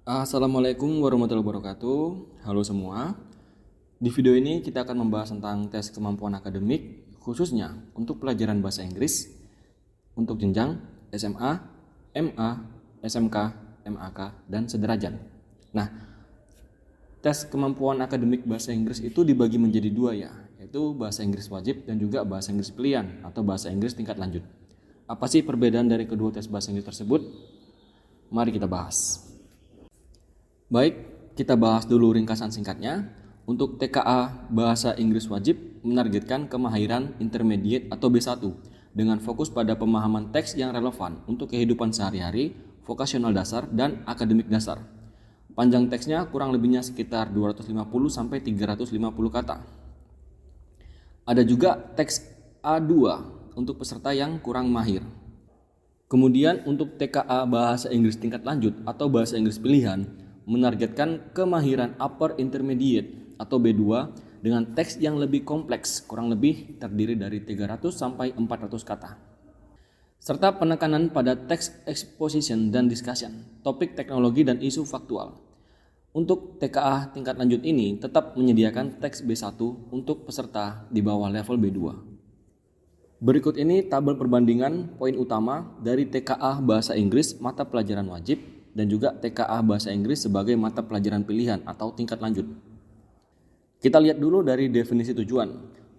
Assalamualaikum warahmatullahi wabarakatuh. Halo semua. Di video ini kita akan membahas tentang tes kemampuan akademik khususnya untuk pelajaran bahasa Inggris untuk jenjang SMA, MA, SMK, MAK, dan sederajat. Nah, tes kemampuan akademik bahasa Inggris itu dibagi menjadi dua ya, yaitu bahasa Inggris wajib dan juga bahasa Inggris pilihan atau bahasa Inggris tingkat lanjut. Apa sih perbedaan dari kedua tes bahasa Inggris tersebut? Mari kita bahas. Baik, kita bahas dulu ringkasan singkatnya. Untuk TKA Bahasa Inggris Wajib menargetkan kemahiran intermediate atau B1 dengan fokus pada pemahaman teks yang relevan untuk kehidupan sehari-hari, vokasional dasar, dan akademik dasar. Panjang teksnya kurang lebihnya sekitar 250-350 kata. Ada juga teks A2 untuk peserta yang kurang mahir. Kemudian untuk TKA Bahasa Inggris tingkat lanjut atau bahasa Inggris pilihan menargetkan kemahiran upper intermediate atau B2 dengan teks yang lebih kompleks, kurang lebih terdiri dari 300 sampai 400 kata. Serta penekanan pada teks exposition dan discussion, topik teknologi dan isu faktual. Untuk TKA tingkat lanjut ini tetap menyediakan teks B1 untuk peserta di bawah level B2. Berikut ini tabel perbandingan poin utama dari TKA Bahasa Inggris mata pelajaran wajib dan juga TKA Bahasa Inggris sebagai mata pelajaran pilihan atau tingkat lanjut. Kita lihat dulu dari definisi tujuan.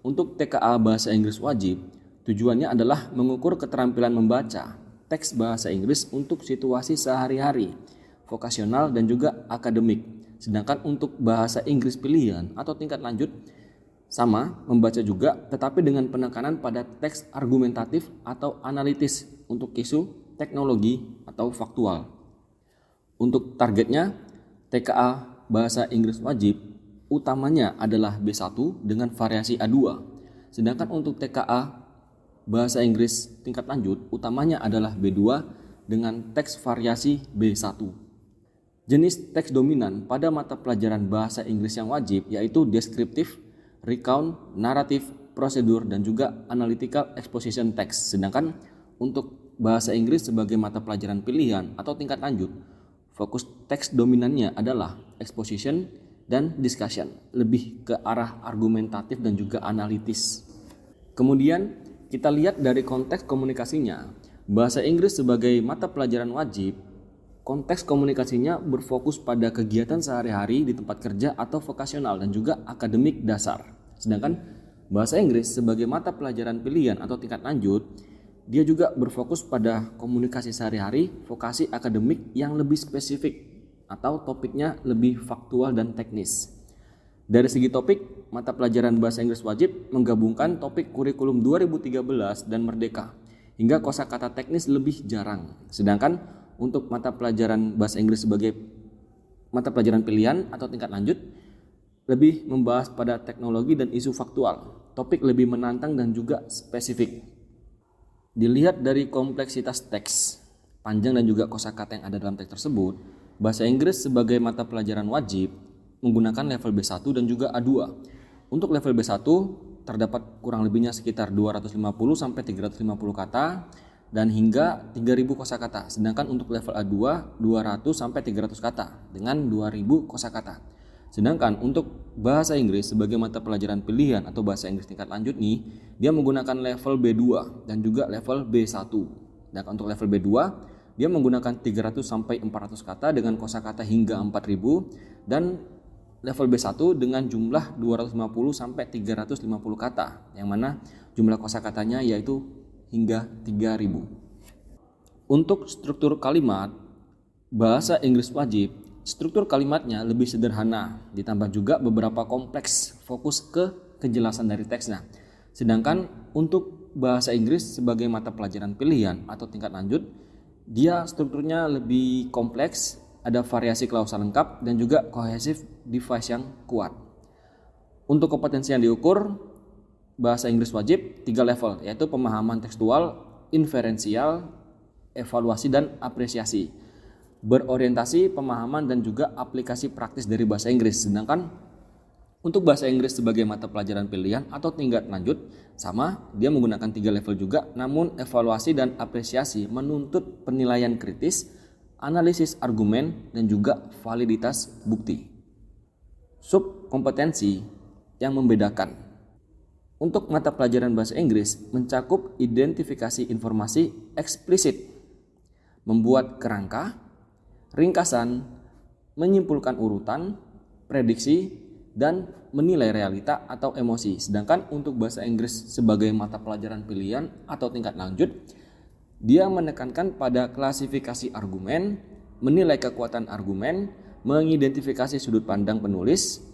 Untuk TKA Bahasa Inggris wajib, tujuannya adalah mengukur keterampilan membaca teks bahasa Inggris untuk situasi sehari-hari, vokasional dan juga akademik. Sedangkan untuk bahasa Inggris pilihan atau tingkat lanjut sama, membaca juga tetapi dengan penekanan pada teks argumentatif atau analitis untuk isu, teknologi atau faktual. Untuk targetnya, TKA Bahasa Inggris wajib utamanya adalah B1 dengan variasi A2. Sedangkan untuk TKA Bahasa Inggris tingkat lanjut utamanya adalah B2 dengan teks variasi B1. Jenis teks dominan pada mata pelajaran bahasa Inggris yang wajib yaitu deskriptif, recount, naratif, prosedur, dan juga analytical exposition text. Sedangkan untuk bahasa Inggris sebagai mata pelajaran pilihan atau tingkat lanjut, fokus teks dominannya adalah exposition dan discussion, lebih ke arah argumentatif dan juga analitis. Kemudian kita lihat dari konteks komunikasinya. Bahasa Inggris sebagai mata pelajaran wajib, konteks komunikasinya berfokus pada kegiatan sehari-hari di tempat kerja atau vokasional dan juga akademik dasar. Sedangkan bahasa Inggris sebagai mata pelajaran pilihan atau tingkat lanjut, dia juga berfokus pada komunikasi sehari-hari, vokasi akademik yang lebih spesifik atau topiknya lebih faktual dan teknis. Dari segi topik, mata pelajaran bahasa Inggris wajib menggabungkan topik kurikulum 2013 dan Merdeka, hingga kosakata teknis lebih jarang. Sedangkan untuk mata pelajaran bahasa Inggris sebagai mata pelajaran pilihan atau tingkat lanjut lebih membahas pada teknologi dan isu faktual. Topik lebih menantang dan juga spesifik. Dilihat dari kompleksitas teks, panjang dan juga kosakata yang ada dalam teks tersebut, bahasa Inggris sebagai mata pelajaran wajib menggunakan level B1 dan juga A2. Untuk level B1 terdapat kurang lebihnya sekitar 250 sampai 350 kata dan hingga 3000 kosakata. Sedangkan untuk level A2 200 sampai 300 kata dengan 2000 kosakata. Sedangkan untuk bahasa Inggris sebagai mata pelajaran pilihan atau bahasa Inggris tingkat lanjut nih, dia menggunakan level B2 dan juga level B1. Dan untuk level B2, dia menggunakan 300 sampai 400 kata dengan kosakata hingga 4000 dan level B1 dengan jumlah 250 sampai 350 kata, yang mana jumlah kosakatanya yaitu hingga 3000. Untuk struktur kalimat bahasa Inggris wajib, struktur kalimatnya lebih sederhana, ditambah juga beberapa kompleks, fokus ke kejelasan dari teksnya. Sedangkan untuk bahasa Inggris sebagai mata pelajaran pilihan atau tingkat lanjut, dia strukturnya lebih kompleks, ada variasi klausa lengkap dan juga cohesive device yang kuat. Untuk kompetensi yang diukur, bahasa Inggris wajib 3 level, yaitu pemahaman tekstual, inferensial, evaluasi dan apresiasi. Berorientasi pemahaman dan juga aplikasi praktis dari bahasa Inggris. Sedangkan untuk bahasa Inggris sebagai mata pelajaran pilihan atau tingkat lanjut sama, dia menggunakan 3 level juga, namun evaluasi dan apresiasi menuntut penilaian kritis, analisis argumen, dan juga validitas bukti. Subkompetensi yang membedakan. Untuk mata pelajaran bahasa Inggris mencakup identifikasi informasi eksplisit, membuat kerangka, ringkasan, menyimpulkan urutan, prediksi, dan menilai realita atau emosi. Sedangkan untuk bahasa Inggris sebagai mata pelajaran pilihan atau tingkat lanjut, dia menekankan pada klasifikasi argumen, menilai kekuatan argumen, mengidentifikasi sudut pandang penulis,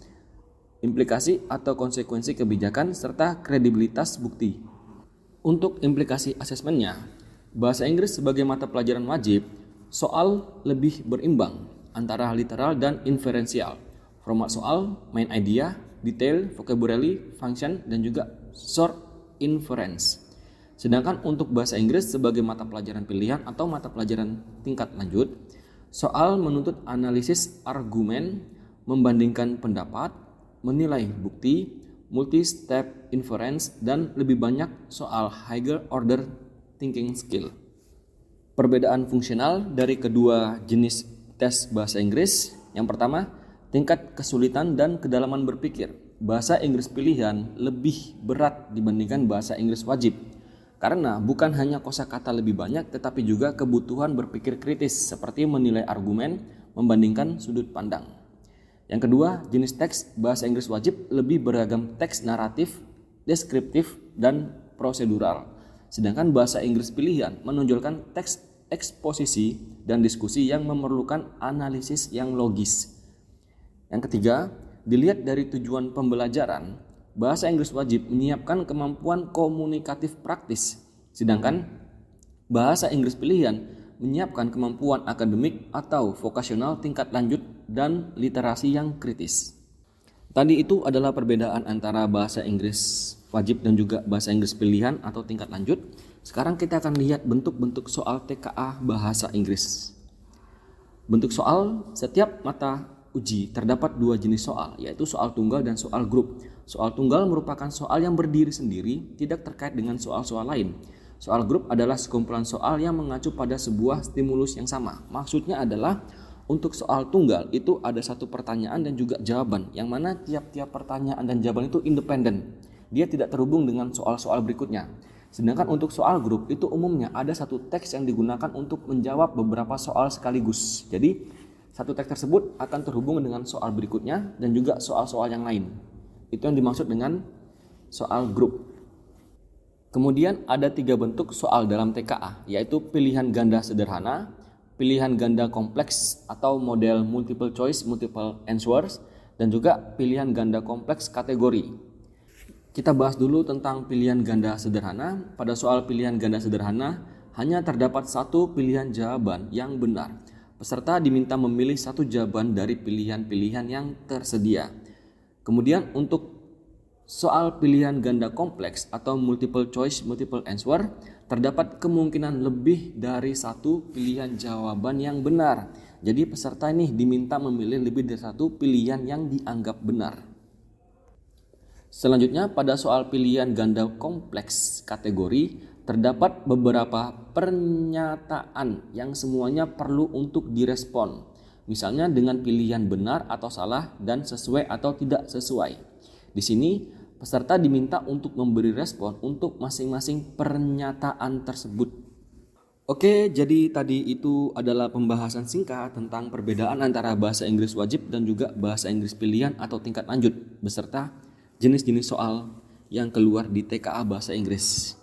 implikasi atau konsekuensi kebijakan, serta kredibilitas bukti. Untuk implikasi asesmennya, bahasa Inggris sebagai mata pelajaran wajib, soal lebih berimbang antara literal dan inferensial. Format soal, main idea, detail, vocabulary, function, dan juga short inference. Sedangkan untuk bahasa Inggris sebagai mata pelajaran pilihan atau mata pelajaran tingkat lanjut, soal menuntut analisis argumen, membandingkan pendapat, menilai bukti, multi-step inference, dan lebih banyak soal higher order thinking skill. Perbedaan fungsional dari kedua jenis tes bahasa Inggris. Yang pertama, tingkat kesulitan dan kedalaman berpikir. Bahasa Inggris pilihan lebih berat dibandingkan bahasa Inggris wajib, karena bukan hanya kosakata lebih banyak, tetapi juga kebutuhan berpikir kritis seperti menilai argumen, membandingkan sudut pandang. Yang kedua, jenis teks bahasa Inggris wajib lebih beragam teks naratif, deskriptif, dan prosedural. Sedangkan bahasa Inggris pilihan menonjolkan teks eksposisi dan diskusi yang memerlukan analisis yang logis. Yang ketiga, dilihat dari tujuan pembelajaran, bahasa Inggris wajib menyiapkan kemampuan komunikatif praktis, sedangkan bahasa Inggris pilihan menyiapkan kemampuan akademik atau vokasional tingkat lanjut dan literasi yang kritis. Tadi itu adalah perbedaan antara bahasa Inggris wajib dan juga bahasa Inggris pilihan atau tingkat lanjut. Sekarang kita akan lihat bentuk-bentuk soal TKA bahasa Inggris. Bentuk soal, setiap mata uji terdapat dua jenis soal, yaitu soal tunggal dan soal grup. Soal tunggal merupakan soal yang berdiri sendiri, tidak terkait dengan soal-soal lain. Soal grup adalah sekumpulan soal yang mengacu pada sebuah stimulus yang sama. Maksudnya adalah untuk soal tunggal itu ada satu pertanyaan dan juga jawaban, yang mana tiap-tiap pertanyaan dan jawaban itu independen. Dia tidak terhubung dengan soal-soal berikutnya. Sedangkan untuk soal grup itu umumnya ada satu teks yang digunakan untuk menjawab beberapa soal sekaligus. Jadi satu teks tersebut akan terhubung dengan soal berikutnya dan juga soal-soal yang lain. Itu yang dimaksud dengan soal grup. Kemudian ada tiga bentuk soal dalam TKA, yaitu pilihan ganda sederhana, pilihan ganda kompleks atau model multiple choice, multiple answers, dan juga pilihan ganda kompleks kategori. Kita bahas dulu tentang pilihan ganda sederhana. Pada soal pilihan ganda sederhana, hanya terdapat satu pilihan jawaban yang benar. Peserta diminta memilih satu jawaban dari pilihan-pilihan yang tersedia. Kemudian untuk soal pilihan ganda kompleks atau multiple choice, multiple answer, terdapat kemungkinan lebih dari satu pilihan jawaban yang benar. Jadi peserta ini diminta memilih lebih dari satu pilihan yang dianggap benar. Selanjutnya pada soal pilihan ganda kompleks kategori, terdapat beberapa pernyataan yang semuanya perlu untuk direspon. Misalnya dengan pilihan benar atau salah dan sesuai atau tidak sesuai. Di sini peserta diminta untuk memberi respon untuk masing-masing pernyataan tersebut. Oke, jadi tadi itu adalah pembahasan singkat tentang perbedaan antara bahasa Inggris wajib dan juga bahasa Inggris pilihan atau tingkat lanjut beserta jenis-jenis soal yang keluar di TKA bahasa Inggris.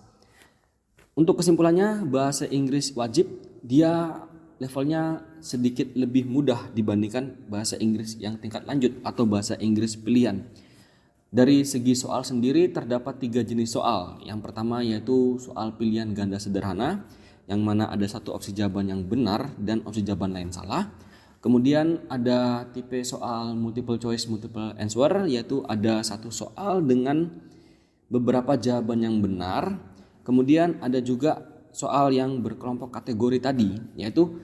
Untuk kesimpulannya, bahasa Inggris wajib dia levelnya sedikit lebih mudah dibandingkan bahasa Inggris yang tingkat lanjut atau bahasa Inggris pilihan. Dari segi soal sendiri terdapat tiga jenis soal. Yang pertama yaitu soal pilihan ganda sederhana, yang mana ada satu opsi jawaban yang benar dan opsi jawaban lain salah. Kemudian ada tipe soal multiple choice, multiple answer, yaitu ada satu soal dengan beberapa jawaban yang benar. Kemudian ada juga soal yang berkelompok kategori tadi, yaitu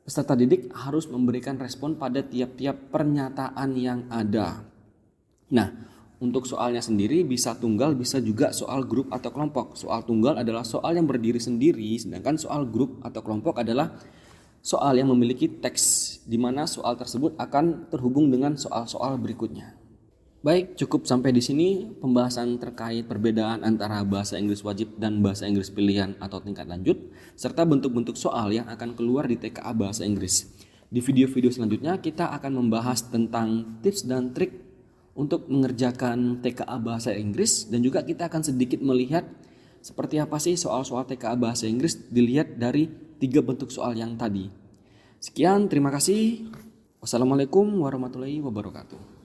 peserta didik harus memberikan respon pada tiap-tiap pernyataan yang ada. Nah, untuk soalnya sendiri bisa tunggal, bisa juga soal grup atau kelompok. Soal tunggal adalah soal yang berdiri sendiri, sedangkan soal grup atau kelompok adalah soal yang memiliki teks, di mana soal tersebut akan terhubung dengan soal-soal berikutnya. Baik, cukup sampai di sini pembahasan terkait perbedaan antara bahasa Inggris wajib dan bahasa Inggris pilihan atau tingkat lanjut, serta bentuk-bentuk soal yang akan keluar di TKA Bahasa Inggris. Di video-video selanjutnya kita akan membahas tentang tips dan trik untuk mengerjakan TKA Bahasa Inggris, dan juga kita akan sedikit melihat seperti apa sih soal-soal TKA Bahasa Inggris dilihat dari 3 bentuk soal yang tadi. Sekian, terima kasih. Wassalamualaikum warahmatullahi wabarakatuh.